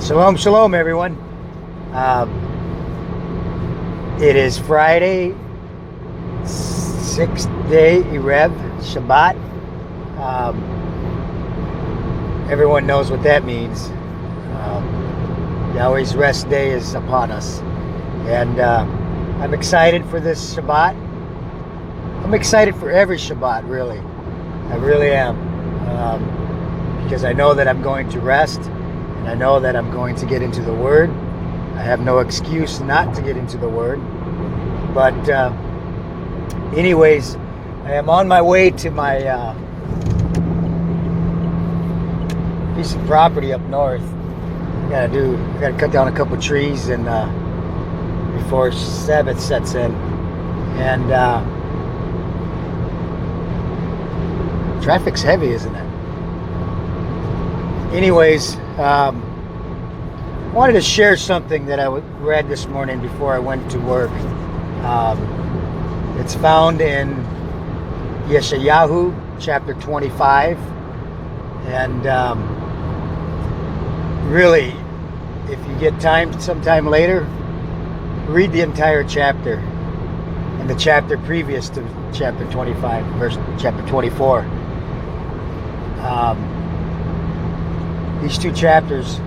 Shalom, shalom, everyone. It is Friday, 6th day, Erev, Shabbat. Everyone knows what that means. Yahweh's rest day is upon us. And I'm excited for this Shabbat. I'm excited for every Shabbat, really. I really am. Because I know that I'm going to rest. And I know that I'm going to get into the Word. I have no excuse not to get into the Word. But anyways, I am on my way to my piece of property up north. I gotta cut down a couple trees and before Sabbath sets in. And traffic's heavy, isn't it? Anyways, I wanted to share something that I read this morning before I went to work. It's found in Yeshayahu chapter 25. And really, if you get time sometime later, read the entire chapter and the chapter previous to chapter 25, verse chapter 24. These two chapters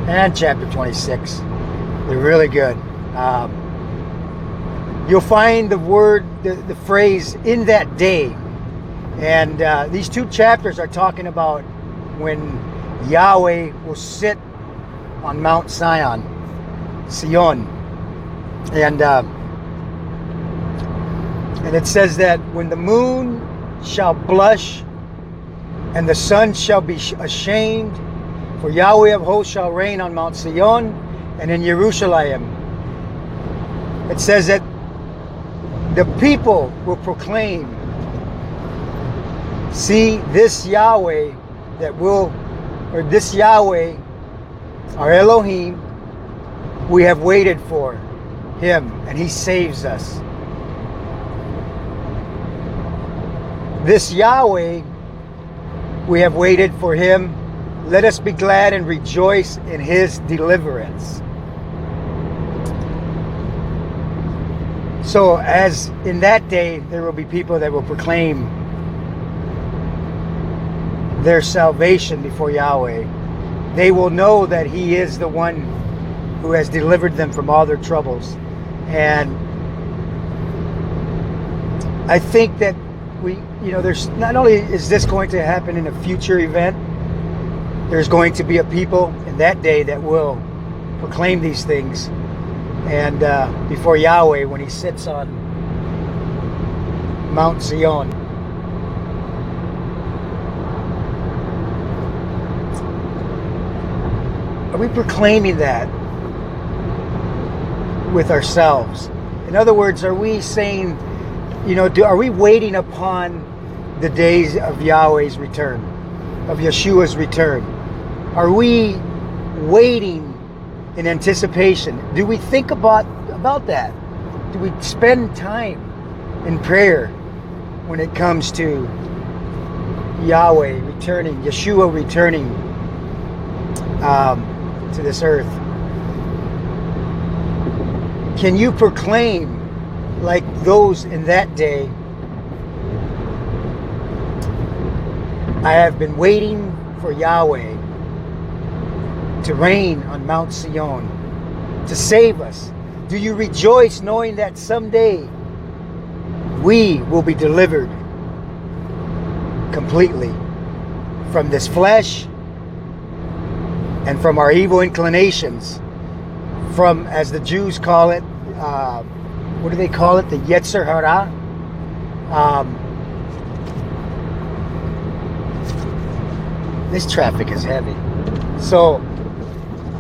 and chapter 26, they're really good. You'll find the word, the phrase, in that day. And these two chapters are talking about when Yahweh will sit on Mount Tsiyon, and it says that when the moon shall blush and the sun shall be ashamed, for Yahweh of hosts shall reign on Mount Tsiyon and in Jerusalem. It says that the people will proclaim, see, this Yahweh this Yahweh, our Elohim, we have waited for him and he saves us. This Yahweh, we have waited for him. Let us be glad and rejoice in his deliverance. So as in that day, there will be people that will proclaim their salvation before Yahweh. They will know that he is the one who has delivered them from all their troubles. And I think that there's not only is this going to happen in a future event, there's going to be a people in that day that will proclaim these things and before Yahweh when he sits on Mount Tsiyon. Are we proclaiming that with ourselves? In other words, are we saying, are we waiting upon the days of Yahweh's return, of Yeshua's return? Are we waiting in anticipation? Do we think about that? Do we spend time in prayer when it comes to Yahweh returning, Yeshua returning to this earth? Can you proclaim like those in that day? I have been waiting for Yahweh to reign on Mount Tsiyon, to save us. Do you rejoice knowing that someday we will be delivered completely from this flesh and from our evil inclinations, from, as the Jews call it, what do they call it? The Yetzer Hara. This traffic is heavy. So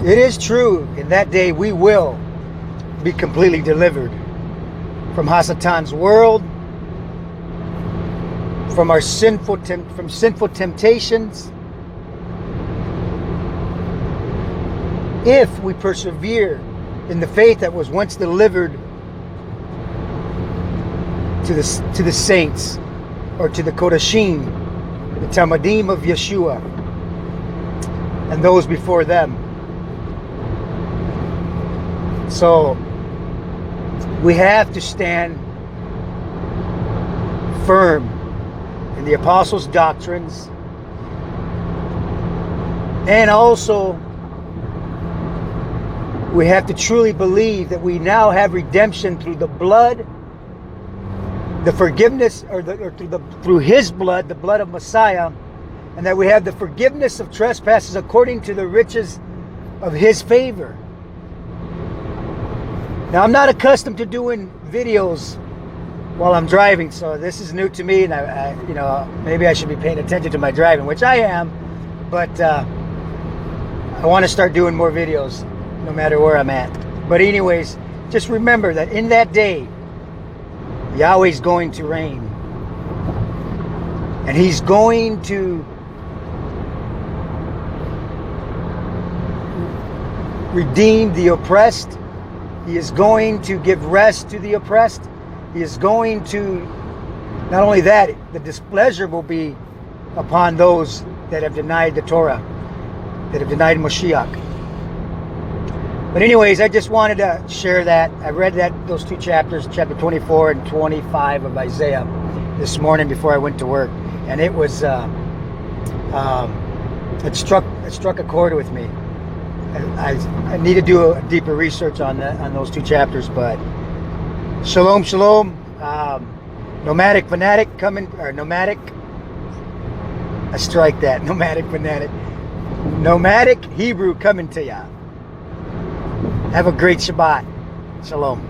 it is true, in that day we will be completely delivered from Hasatan's world, from our sinful temptations, if we persevere in the faith that was once delivered to the saints, or to the Kodashim, the Talmudim of Yeshua. and those before them. So we have to stand firm in the apostles' doctrines, and also we have to truly believe that we now have redemption through the blood, the forgiveness, through His blood, the blood of Messiah, and that we have the forgiveness of trespasses according to the riches of His favor. Now, I'm not accustomed to doing videos while I'm driving, so this is new to me, and I maybe I should be paying attention to my driving, which I am, but I want to start doing more videos no matter where I'm at. But anyways, just remember that in that day, Yahweh's going to reign, and He's going to redeem the oppressed. He is going to give rest to the oppressed. He is going to, not only that, the displeasure will be upon those that have denied the Torah, that have denied Mashiach. But anyways, I just wanted to share that. I read those two chapters, chapter 24 and 25 of Isaiah, this morning before I went to work, and it was it struck a chord with me. I need to do a deeper research on those two chapters, but shalom, shalom. Nomadic fanatic coming, or nomadic. I strike that. Nomadic fanatic. Nomadic Hebrew coming to ya. Have a great Shabbat. Shalom.